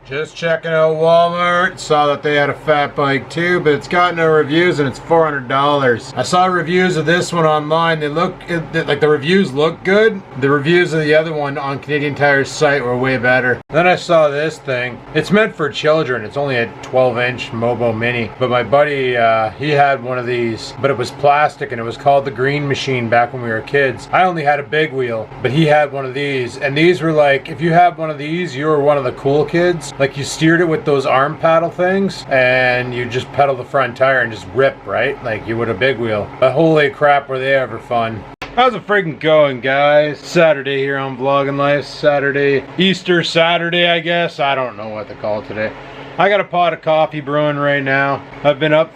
Just checking out Walmart, saw that they had a fat bike too, but it's got no reviews and it's $400. I saw reviews of this one online. They look, like the reviews look good. The reviews of the other one on Canadian Tire's site were way better. Then I saw this thing. It's meant for children. It's only a 12-inch Mobo Mini. But my buddy, he had one of these, but it was plastic and it was called the Green Machine back when we were kids. I only had a big wheel, but he had one of these. And these were like, if you have one of these, you were one of the cool kids. Like you steered it with those arm paddle things and you just pedal the front tire and just rip, right? Like you would a big wheel. But holy crap, were they ever fun. How's it freaking going, guys? Saturday here on Vlogging Life. Saturday, Easter Saturday, I guess. I don't know what to call it today. I got a pot of coffee brewing right now. I've been up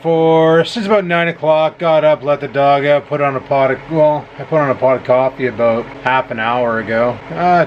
since about 9 o'clock. Got up, let the dog out, I put on a pot of coffee about half an hour ago.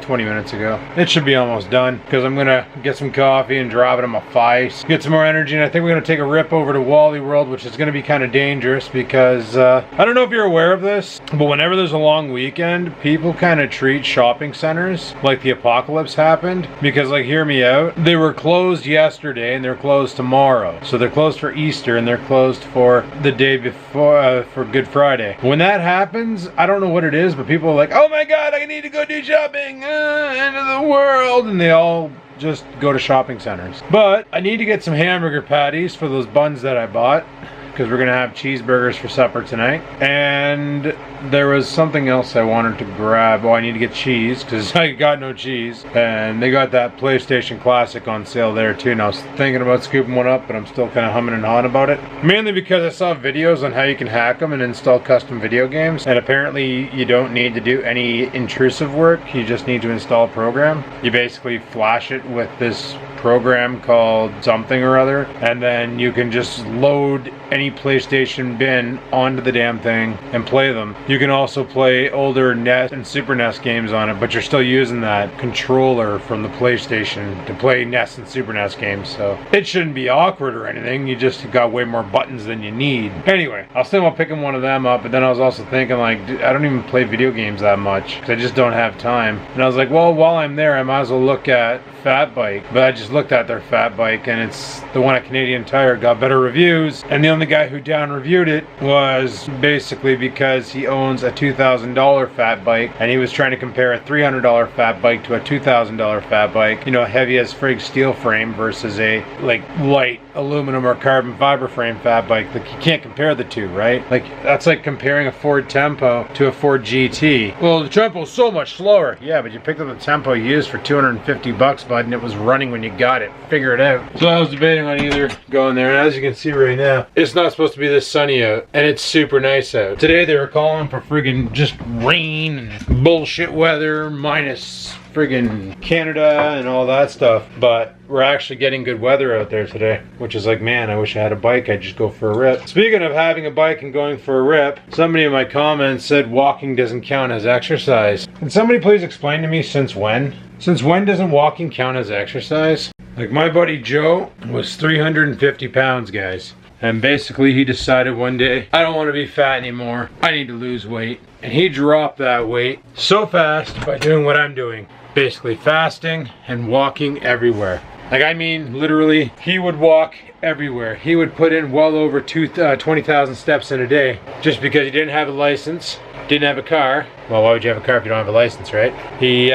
20 minutes ago. It should be almost done because I'm gonna get some coffee and drive it on my face. Get some more energy, and I think we're gonna take a rip over to Wally World, which is gonna be kind of dangerous because I don't know if you're aware of this, but whenever there's a long weekend, people kind of treat shopping centers like the apocalypse happened. Because, like, hear me out, they were closed yesterday and they're closed tomorrow. So they're closed for Easter and they're closed for the day before, for Good Friday. When that happens, I don't know what it is, but people are like, oh my god, I need to go do shopping, end of the world, and they all just go to shopping centers. But I need to get some hamburger patties for those buns that I bought, because we're gonna have cheeseburgers for supper tonight. And there was something else I wanted to grab. Oh, I need to get cheese because I got no cheese. And they got that PlayStation Classic on sale there too. And I was thinking about scooping one up, but I'm still kind of humming and hawing about it. Mainly because I saw videos on how you can hack them and install custom video games. And apparently you don't need to do any intrusive work. You just need to install a program. You basically flash it with this program called something or other, and then you can just load any PlayStation bin onto the damn thing and play them. You can also play older NES and Super NES games on it, but you're still using that controller from the PlayStation to play NES and Super NES games, so it shouldn't be awkward or anything. You just got way more buttons than you need. Anyway, I was thinking about picking one of them up, but then I was also thinking, like, I don't even play video games that much because I just don't have time. And I was like, well, while I'm there, I might as well look at Fat Bike. But I just looked at their Fat Bike, and it's the one at Canadian Tire got better reviews, and the only guy who down reviewed it was basically because he owns a $2,000 fat bike, and he was trying to compare a $300 fat bike to a $2,000 fat bike, you know, heavy as frig steel frame versus a like light aluminum or carbon fiber frame fat bike. Like, you can't compare the two, right? Like, that's like comparing a Ford Tempo to a Ford GT. Well, the Tempo's so much slower. Yeah, but you picked up the Tempo used for 250 bucks, bud, and it was running when you got it. Figure it out. So I was debating on either going there, and as you can see right now, it's not supposed to be this sunny out, and it's super nice out. Today they were calling for friggin' just rain and bullshit weather, minus friggin' Canada and all that stuff, but we're actually getting good weather out there today, which is like, man, I wish I had a bike. I'd just go for a rip. Speaking of having a bike and going for a rip, somebody in my comments said walking doesn't count as exercise. Can somebody please explain to me since when? Since when doesn't walking count as exercise? Like, my buddy Joe was 350 pounds, guys. And basically he decided one day, I don't want to be fat anymore. I need to lose weight. And he dropped that weight so fast by doing what I'm doing. Basically fasting and walking everywhere. Like, I mean, literally, he would walk everywhere. He would put in well over 20,000 steps in a day just because he didn't have a license, didn't have a car. Well, why would you have a car if you don't have a license, right? He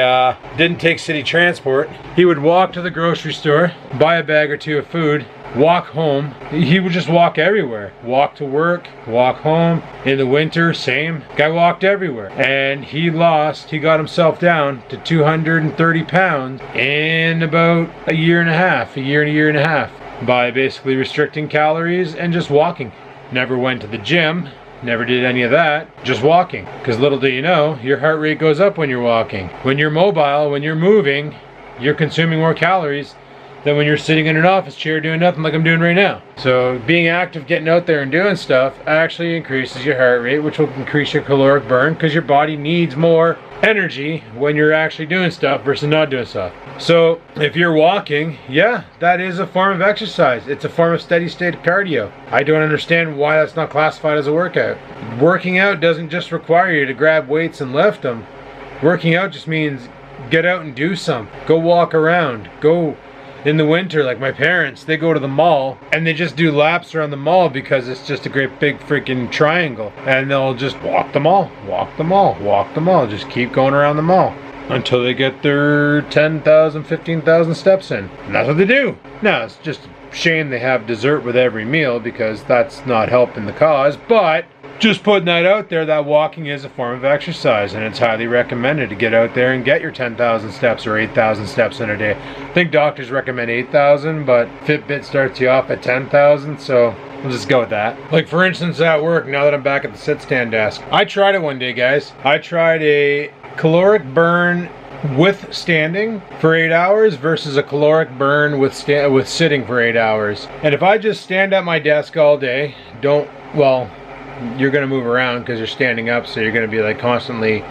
didn't take city transport. He would walk to the grocery store, buy a bag or two of food, walk home. He would just walk everywhere. Walk to work, walk home. In the winter, same. Guy walked everywhere. And he got himself down to 230 pounds in about a year and a half, by basically restricting calories and just walking. Never went to the gym, never did any of that, just walking. Because little do you know, your heart rate goes up when you're walking. When you're mobile, when you're moving, you're consuming more calories than when you're sitting in an office chair doing nothing like I'm doing right now. So being active, getting out there and doing stuff actually increases your heart rate, which will increase your caloric burn because your body needs more energy when you're actually doing stuff versus not doing stuff. So if you're walking, yeah, that is a form of exercise. It's a form of steady state cardio. I don't understand why that's not classified as a workout. Working out doesn't just require you to grab weights and lift them. Working out just means get out and do something. Go walk around. Go in the winter, like my parents, they go to the mall and they just do laps around the mall because it's just a great big freaking triangle. And they'll just walk the mall, walk the mall, walk the mall, just keep going around the mall until they get their 10,000, 15,000 steps in. And that's what they do. Now, it's just a shame they have dessert with every meal because that's not helping the cause, but just putting that out there, that walking is a form of exercise, and it's highly recommended to get out there and get your 10,000 steps or 8,000 steps in a day. I think doctors recommend 8,000, but Fitbit starts you off at 10,000, so we'll just go with that. Like for instance at work, now that I'm back at the sit-stand desk, I tried it one day, guys. I tried a caloric burn with standing for 8 hours versus a caloric burn with sitting for 8 hours. And if I just stand at my desk all day, you're going to move around because you're standing up, so you're going to be like constantly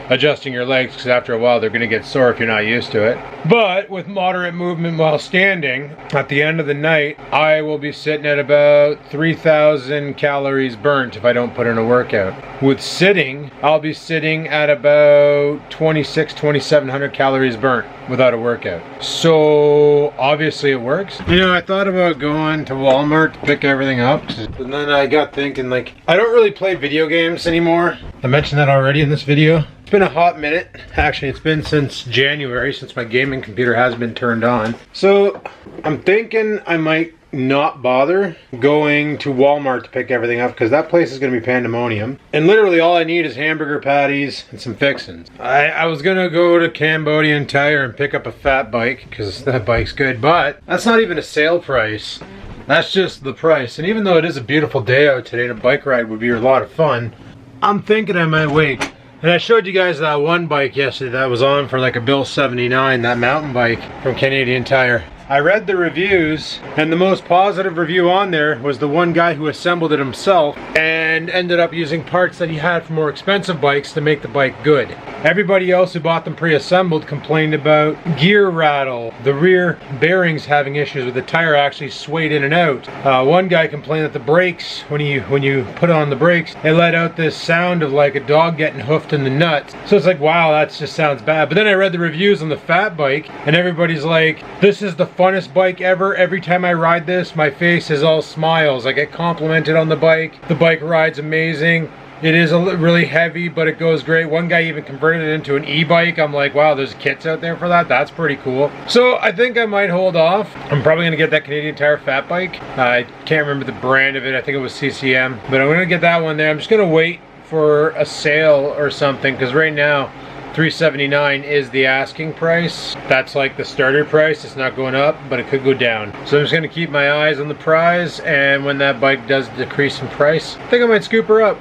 adjusting your legs because after a while they're going to get sore if you're not used to it. But with moderate movement while standing, at the end of the night, I will be sitting at about 3,000 calories burnt if I don't put in a workout. With sitting, I'll be sitting at about 2,700 calories burnt without a workout. So obviously it works. You know, I thought about going to Walmart to pick everything up, and then I got thinking, like, I don't really play video games anymore. I mentioned that already in this video. It's been a hot minute. Actually, it's been since January, since my gaming computer has been turned on. So I'm thinking I might not bother going to Walmart to pick everything up because that place is going to be pandemonium. And literally all I need is hamburger patties and some fixins. I was going to go to Cambodian Tire and pick up a fat bike because that bike's good, but that's not even a sale price. That's just the price. And even though it is a beautiful day out today and a bike ride would be a lot of fun, I'm thinking I might wait. And I showed you guys that one bike yesterday that was on for like a bill 79, that mountain bike from Canadian Tire. I read the reviews, and the most positive review on there was the one guy who assembled it himself and ended up using parts that he had from more expensive bikes to make the bike good. Everybody else who bought them pre-assembled complained about gear rattle, the rear bearings having issues with the tire actually swayed in and out. One guy complained that the brakes, when you put on the brakes, it let out this sound of like a dog getting hoofed in the nuts. So it's like, wow, that just sounds bad. But then I read the reviews on the fat bike, and everybody's like, this is the funnest bike ever. Every time I ride this, my face is all smiles. I get complimented on the bike. The bike rides amazing. It is really heavy, but it goes great. One guy even converted it into an e-bike. I'm like, wow, there's kits out there for that. That's pretty cool. So I think I might hold off. I'm probably going to get that Canadian Tire fat bike. I can't remember the brand of it. I think it was CCM. But I'm going to get that one there. I'm just going to wait for a sale or something because right now $379 is the asking price. That's like the starter price. It's not going up, but it could go down. So I'm just gonna keep my eyes on the prize, and when that bike does decrease in price, I think I might scoop her up.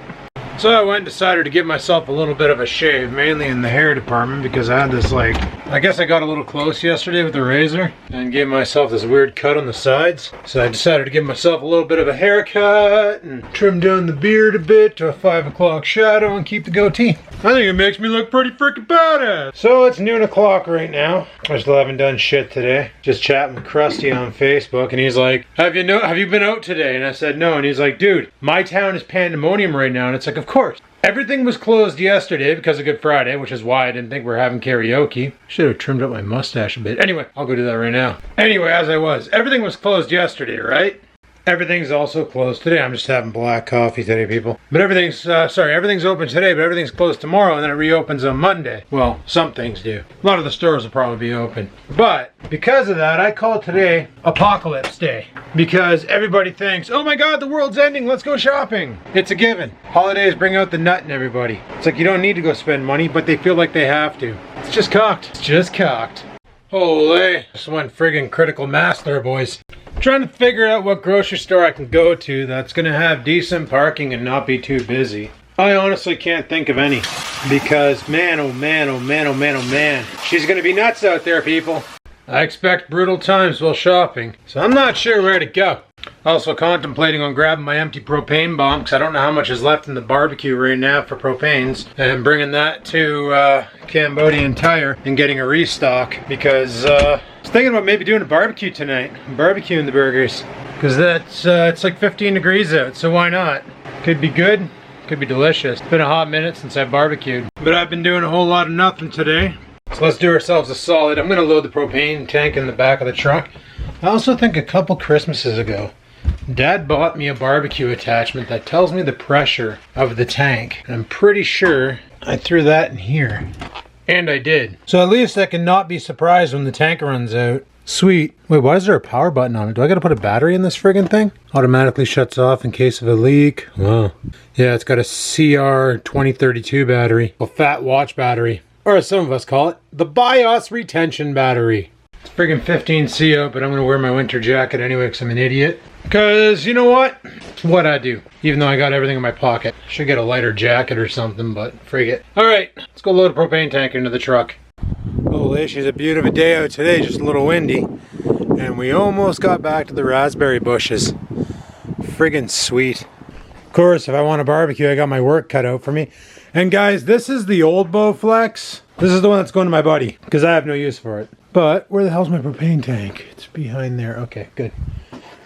So I went and decided to give myself a little bit of a shave, mainly in the hair department, because I had this like, I guess I got a little close yesterday with the razor and gave myself this weird cut on the sides. So I decided to give myself a little bit of a haircut and trim down the beard a bit to a 5 o'clock shadow and keep the goatee. I think it makes me look pretty freaking badass. So it's noon o'clock right now. I still haven't done shit today. Just chatting with Krusty on Facebook, and he's like, have you been out today? And I said no, and he's like, dude, my town is pandemonium right now. And it's like, of course. Everything was closed yesterday because of Good Friday, which is why I didn't think we were having karaoke. Should have trimmed up my mustache a bit. Anyway, I'll go do that right now. Anyway, as I was, everything was closed yesterday, right? Everything's also closed today. I'm just having black coffee today, people. But everything's open today, but everything's closed tomorrow, and then it reopens on Monday. Well, some things do. A lot of the stores will probably be open. But because of that, I call today Apocalypse Day. Because everybody thinks, oh my God, the world's ending, let's go shopping. It's a given. Holidays bring out the nut in everybody. It's like you don't need to go spend money, but they feel like they have to. It's just cocked. It's just cocked. Holy, just went friggin' critical mass there, boys. Trying to figure out what grocery store I can go to that's gonna have decent parking and not be too busy. I honestly can't think of any because man, oh man, oh man, oh man, oh man, she's gonna be nuts out there, people. I expect brutal times while shopping, so I'm not sure where to go. Also contemplating on grabbing my empty propane bomb because I don't know how much is left in the barbecue right now for propanes, and bringing that to Cambodian Tire and getting a restock because I was thinking about maybe doing a barbecue tonight, barbecuing the burgers, because that's it's like 15 degrees out, so why not? Could be good, could be delicious. It's been a hot minute since I barbecued, but I've been doing a whole lot of nothing today. So let's do ourselves a solid. I'm gonna load the propane tank in the back of the truck. I also think a couple Christmases ago, Dad bought me a barbecue attachment that tells me the pressure of the tank. And I'm pretty sure I threw that in here. And I did. So at least I can not be surprised when the tank runs out. Sweet. Wait, why is there a power button on it? Do I gotta put a battery in this friggin' thing? Automatically shuts off in case of a leak. Wow. Yeah, it's got a CR2032 battery. A fat watch battery. Or as some of us call it, the BIOS retention battery. It's friggin' 15C out, but I'm gonna wear my winter jacket anyway because I'm an idiot. Because, you know what? It's what I do. Even though I got everything in my pocket. Should get a lighter jacket or something, but frig it. Alright, let's go load a propane tank into the truck. Holy, she's a beautiful day out today, just a little windy. And we almost got back to the raspberry bushes. Friggin' sweet. Of course, if I want a barbecue, I got my work cut out for me. And guys, this is the old Bowflex. This is the one that's going to my buddy, because I have no use for it. But, where the hell's my propane tank? It's behind there. Okay, good.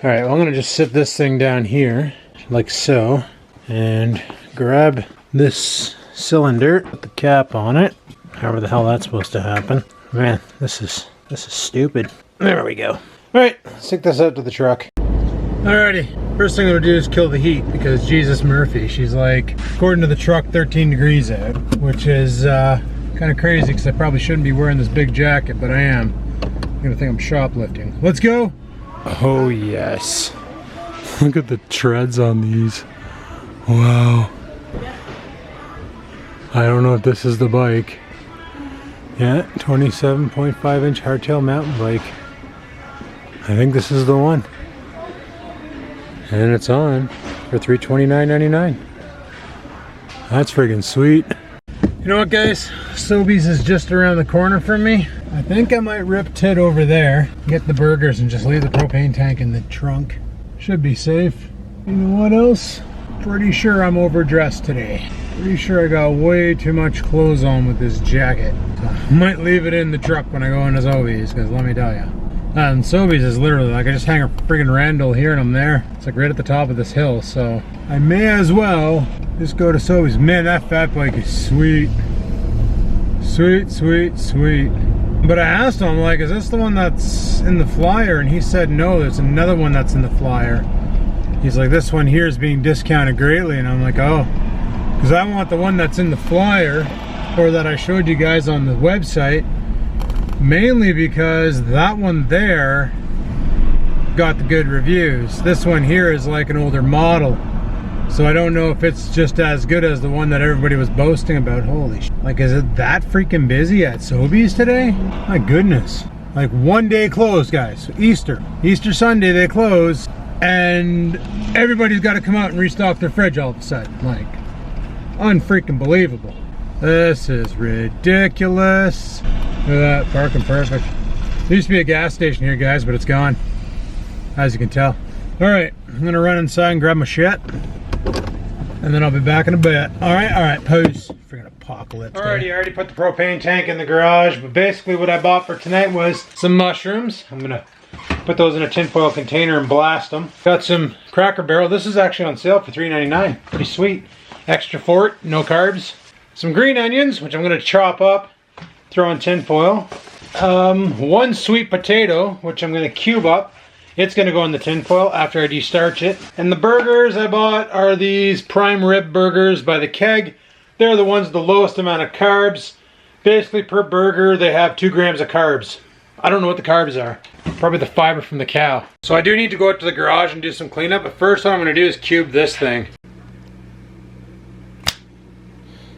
Alright, well I'm going to just sit this thing down here, like so. And grab this cylinder, put the cap on it. However the hell that's supposed to happen. Man, this is stupid. There we go. Alright, stick this out to the truck. Alrighty, first thing I'm gonna do is kill the heat because Jesus Murphy, she's like, according to the truck, 13 degrees out, which is kind of crazy because I probably shouldn't be wearing this big jacket, but I am. I'm gonna think I'm shoplifting. Let's go! Oh yes. Look at the treads on these. Wow. I don't know if this is the bike. Yeah, 27.5 inch hardtail mountain bike. I think this is the one. And it's on for $329.99. That's friggin' sweet. You know what guys? Sobeys is just around the corner from me. I think I might rip Tit over there, get the burgers and just leave the propane tank in the trunk. Should be safe. You know what else? Pretty sure I'm overdressed today. Pretty sure I got way too much clothes on with this jacket. So I might leave it in the truck when I go into Sobeys, because let me tell you. And Sobeys is literally like I just hang a friggin' Randall here and I'm there. It's like right at the top of this hill, so I may as well just go to Sobeys. Man, that fat bike is sweet. Sweet, sweet, sweet. But I asked him, like, is this the one that's in the flyer? And he said no, there's another one that's in the flyer. He's like, this one here is being discounted greatly. And I'm like, oh. Because I want the one that's in the flyer, or that I showed you guys on the website, mainly because that one there got the good reviews. This one here is like an older model, so I don't know if it's just as good as the one that everybody was boasting about. Holy shit. Like, is it that freaking busy at Sobeys today? My goodness. Like, one day closed, guys. Easter Sunday they close, and everybody's got to come out and restock their fridge all of a sudden. Like, unfreaking believable. This is ridiculous. Look at that, parking perfect. There used to be a gas station here, guys, but it's gone, as you can tell. Alright, I'm gonna run inside and grab my shit, and then I'll be back in a bit. Alright, peace. Freaking apocalypse. Alrighty, I already put the propane tank in the garage, but basically what I bought for tonight was some mushrooms. I'm gonna put those in a tinfoil container and blast them. Got some Cracker Barrel. This is actually on sale for $3.99. Pretty sweet. Extra fort, no carbs. Some green onions, which I'm going to chop up, throw in tinfoil. One sweet potato, which I'm going to cube up. It's going to go in the tinfoil after I de-starch it. And the burgers I bought are these prime rib burgers by the keg. They're the ones with the lowest amount of carbs. Basically per burger they have 2 grams of carbs. I don't know what the carbs are. Probably the fiber from the cow. So I do need to go out to the garage and do some cleanup, but first what I'm going to do is cube this thing.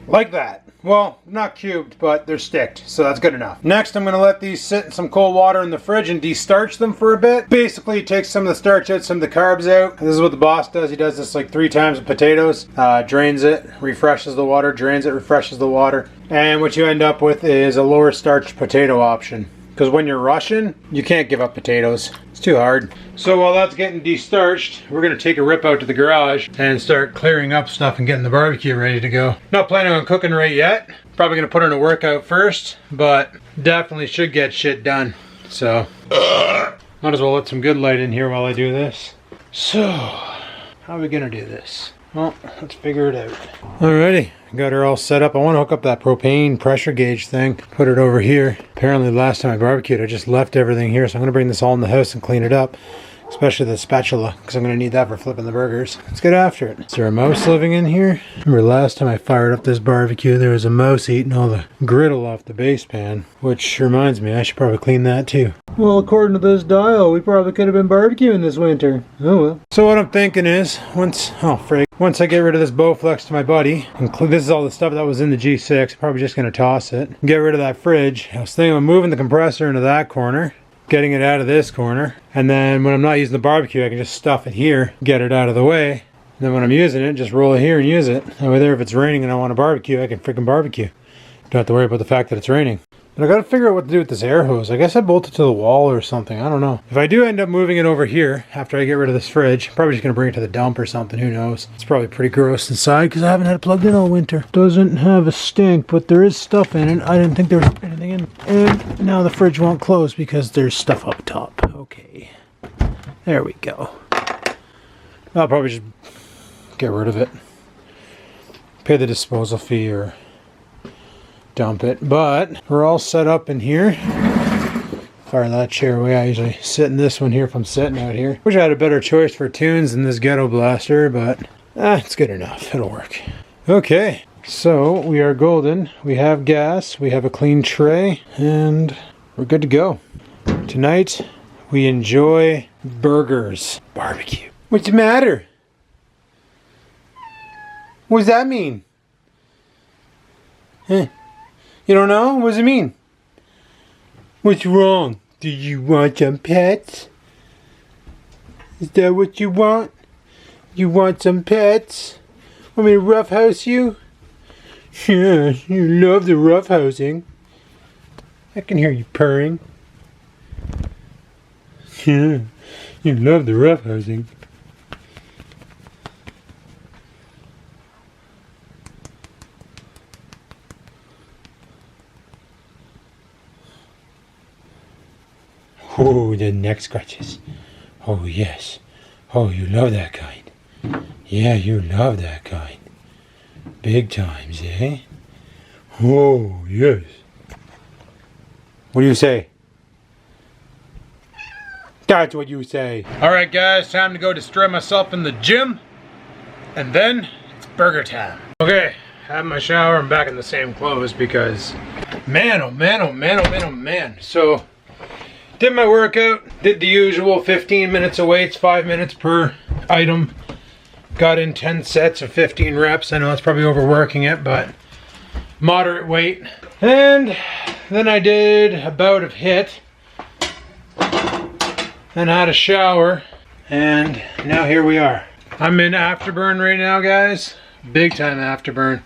Like that. Well, not cubed, but they're sticked, so that's good enough. Next, I'm going to let these sit in some cold water in the fridge and de-starch them for a bit. Basically, take some of the starch out, some of the carbs out. This is what the boss does. He does this like 3 times with potatoes. Drains it, refreshes the water, drains it, refreshes the water. And what you end up with is a lower starch potato option. Because when you're rushing, you can't give up potatoes. It's too hard. So while that's getting de-starched, we're going to take a rip out to the garage and start clearing up stuff and getting the barbecue ready to go. Not planning on cooking right yet. Probably going to put in a workout first, but definitely should get shit done. So, might as well let some good light in here while I do this. So, how are we going to do this? Well, let's figure it out. Alrighty, Got her all set up. I want to hook up that propane pressure gauge thing. Put it over here. Apparently last time I barbecued, I just left everything here. So I'm going to bring this all in the house and clean it up. Especially the spatula, because I'm going to need that for flipping the burgers. Let's get after it. Is there a mouse living in here? Remember last time I fired up this barbecue, there was a mouse eating all the griddle off the base pan. Which reminds me, I should probably clean that too. Well, according to this dial, we probably could have been barbecuing this winter. Oh well. So what I'm thinking is, once I get rid of this Bowflex to my buddy, this is all the stuff that was in the G6, I'm probably just going to toss it. Get rid of that fridge. I was thinking of moving the compressor into that corner. Getting it out of this corner, and then when I'm not using the barbecue I can just stuff it here, get it out of the way, and then when I'm using it just roll it here and use it. That way there, if it's raining and I want to barbecue, I can freaking barbecue. Don't have to worry about the fact that it's raining. But I gotta figure out what to do with this air hose. I guess I bolt it to the wall or something, I don't know. If I do end up moving it over here after I get rid of this fridge, I'm probably just gonna bring it to the dump or something, who knows. It's probably pretty gross inside because I haven't had it plugged in all winter. Doesn't have a stink, but there is stuff in it. I didn't think there was anything in it. And now the fridge won't close because there's stuff up top. Okay, there we go. I'll probably just get rid of it. Pay the disposal fee or dump it, but we're all set up in here. Fire that chair away. I usually sit in this one here if I'm sitting out here. Wish I had a better choice for tunes than this ghetto blaster, but it's good enough. It'll work. Okay, so we are golden. We have gas. We have a clean tray, and we're good to go. Tonight we enjoy burgers, barbecue. What's the matter? What does that mean? Huh? You don't know? What does it mean? What's wrong? Do you want some pets? Is that what you want? You want some pets? Want me to roughhouse you? Yeah, you love the roughhousing. I can hear you purring. Yeah, you love the roughhousing. Oh, the neck scratches. Oh, yes. Oh, you love that kind. Yeah, you love that kind. Big times, eh? Oh, yes. What do you say? That's what you say. Alright, guys, time to go destroy myself in the gym. And then it's burger time. Okay, had my shower. I'm back in the same clothes because man, oh man, oh man, oh man, oh man. So, did my workout, did the usual 15 minutes of weights, 5 minutes per item. Got in 10 sets of 15 reps. I know it's probably overworking it, but moderate weight. And then I did a bout of HIIT. Then I had a shower. And now here we are. I'm in afterburn right now, guys. Big time afterburn.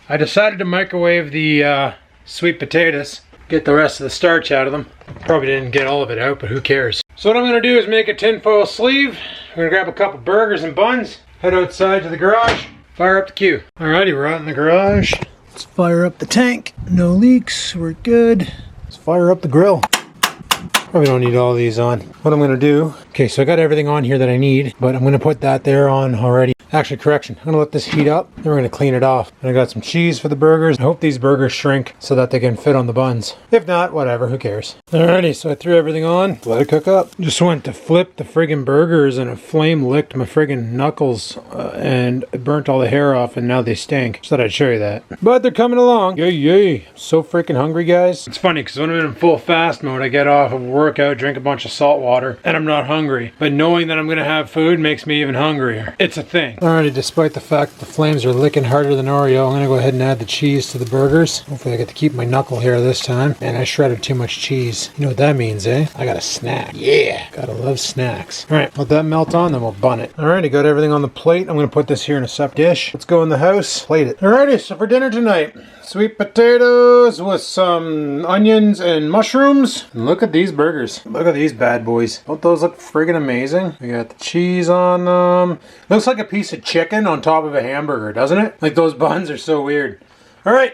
I decided to microwave the sweet potatoes. Get the rest of the starch out of them. Probably didn't get all of it out, but who cares? So what I'm going to do is make a tinfoil sleeve. I'm going to grab a couple burgers and buns. Head outside to the garage. Fire up the queue. Alrighty, we're out in the garage. Let's fire up the tank. No leaks. We're good. Let's fire up the grill. Probably don't need all these on. What I'm going to do... Okay, so I got everything on here that I need, but I'm going to put that there on already. Actually, correction. I'm going to let this heat up, then we're going to clean it off. And I got some cheese for the burgers. I hope these burgers shrink so that they can fit on the buns. If not, whatever, who cares? Alrighty, so I threw everything on. Let it cook up. Just went to flip the friggin' burgers and a flame licked my friggin' knuckles and it burnt all the hair off and now they stink. Just thought I'd show you that. But they're coming along. Yay, yay. I'm so freaking hungry, guys. It's funny because when I'm in full fast mode, I get off of workout, drink a bunch of salt water, and I'm not hungry. But knowing that I'm going to have food makes me even hungrier. It's a thing. Alrighty, despite the fact the flames are licking harder than Oreo, I'm going to go ahead and add the cheese to the burgers. Hopefully I get to keep my knuckle hair this time. And I shredded too much cheese. You know what that means, eh? I got a snack. Yeah! Gotta love snacks. Alright, let that melt on, then we'll bun it. Alrighty, got everything on the plate. I'm going to put this here in a separate dish. Let's go in the house, plate it. Alrighty, so for dinner tonight, sweet potatoes with some onions and mushrooms. And look at these burgers. Look at these bad boys. Don't those look friggin' amazing? We got the cheese on them. Looks like a piece of chicken on top of a hamburger, doesn't it? Like those buns are so weird. Alright,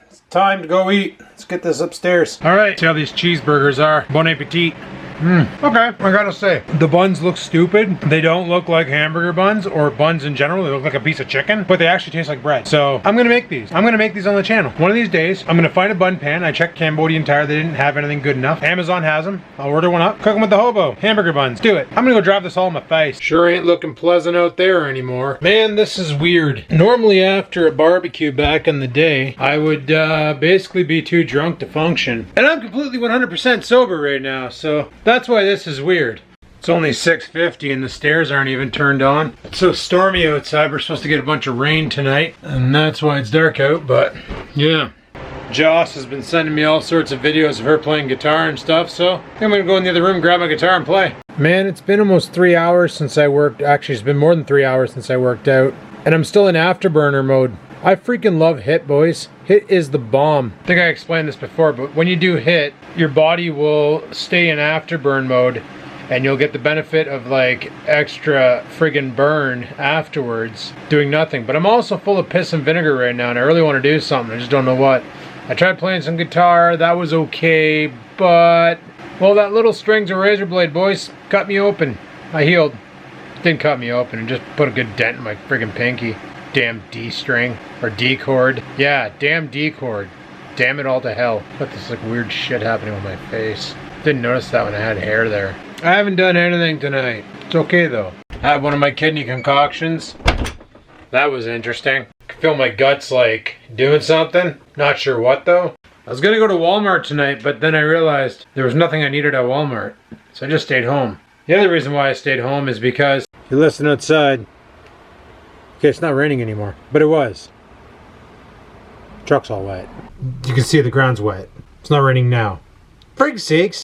it's time to go eat. Let's get this upstairs. Alright, see how these cheeseburgers are. Bon appetit. Okay, I gotta say, the buns look stupid. They don't look like hamburger buns or buns in general. They look like a piece of chicken, but they actually taste like bread. So I'm gonna make these. I'm gonna make these on the channel. One of these days, I'm gonna find a bun pan. I checked Cambodian Tire. They didn't have anything good enough. Amazon has them. I'll order one up. Cook them with the hobo. Hamburger buns. Do it. I'm gonna go drive this all in my face. Sure ain't looking pleasant out there anymore. Man, this is weird. Normally after a barbecue back in the day, I would basically be too drunk to function. And I'm completely 100% sober right now, so that's why this is weird. It's only 6:50 and the stairs aren't even turned on. It's so stormy outside. We're supposed to get a bunch of rain tonight, and that's why it's dark out, but yeah. Joss has been sending me all sorts of videos of her playing guitar and stuff, so I'm gonna go in the other room, grab my guitar and play. Man, it's been almost 3 hours since I worked. Actually, it's been more than 3 hours since I worked out, and I'm still in afterburner mode. I freaking love HIIT, boys. HIIT is the bomb. I think I explained this before, but when you do HIIT, your body will stay in afterburn mode, and you'll get the benefit of like extra friggin' burn afterwards doing nothing. But I'm also full of piss and vinegar right now, and I really want to do something. I just don't know what. I tried playing some guitar. That was okay, but well, that little string's a razor blade, boys. Cut me open. I healed. Didn't cut me open, and just put a good dent in my friggin' pinky. Damn D string or D chord. Yeah, damn D chord. Damn it all to hell. But this like weird shit happening with my face. Didn't notice that when I had hair there. I haven't done anything tonight. It's okay though. I had one of my kidney concoctions. That was interesting. I could feel my guts like doing something. Not sure what though. I was gonna go to Walmart tonight, but then I realized there was nothing I needed at Walmart. So I just stayed home. The other reason why I stayed home is because if you listen outside. Okay, it's not raining anymore, but it was. Truck's all wet. You can see the ground's wet. It's not raining now. Frig sakes.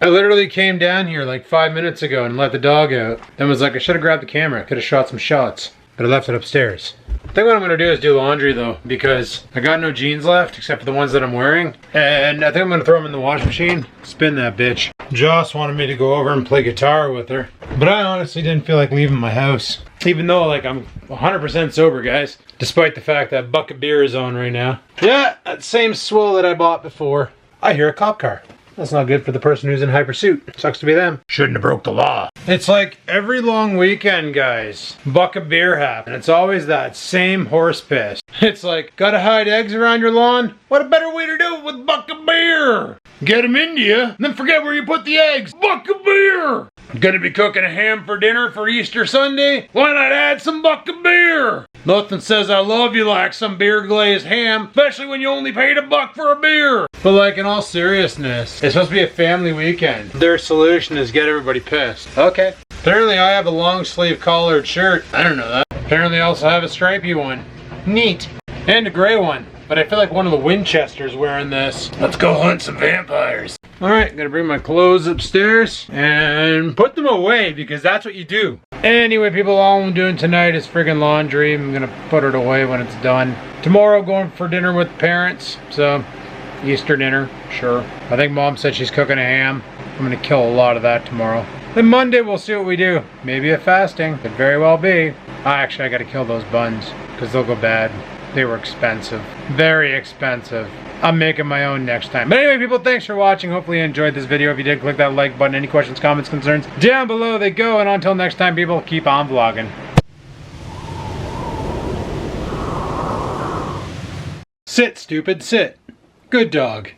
I literally came down here like 5 minutes ago and let the dog out. Then was like, I should have grabbed the camera. Could have shot some shots, but I left it upstairs. I think what I'm gonna do is do laundry though, because I got no jeans left except for the ones that I'm wearing. And I think I'm gonna throw them in the wash machine. Spin that bitch. Joss wanted me to go over and play guitar with her, but I honestly didn't feel like leaving my house. Even though like I'm 100% sober, guys. Despite the fact that bucket beer is on right now. Yeah, that same swill that I bought before. I hear a cop car. That's not good for the person who's in high pursuit. Sucks to be them. Shouldn't have broke the law. It's like every long weekend, guys. Bucket beer happens. It's always that same horse piss. It's like, gotta hide eggs around your lawn? What a better way to do it with bucket beer? Get them into you, then forget where you put the eggs. Bucket beer! Gonna be cooking a ham for dinner for Easter Sunday? Why not add some bucket beer? Nothing says I love you like some beer glazed ham, especially when you only paid $1 for a beer. But like in all seriousness, it's supposed to be a family weekend. Their solution is get everybody pissed. Okay. Apparently I have a long sleeve collared shirt. I don't know that. Apparently I also have a stripy one. Neat. And a gray one. But I feel like one of the Winchesters wearing this. Let's go hunt some vampires. Alright, gonna bring my clothes upstairs and put them away because that's what you do. Anyway, people, all I'm doing tonight is friggin' laundry. I'm gonna put it away when it's done. Tomorrow, going for dinner with parents. So, Easter dinner, sure. I think Mom said she's cooking a ham. I'm gonna kill a lot of that tomorrow. Then Monday, we'll see what we do. Maybe a fasting. Could very well be. Actually, I gotta kill those buns because they'll go bad. They were expensive. Very expensive. I'm making my own next time. But anyway, people, thanks for watching. Hopefully you enjoyed this video. If you did, click that like button. Any questions, comments, concerns, down below they go. And until next time, people, keep on vlogging. Sit, stupid, sit. Good dog.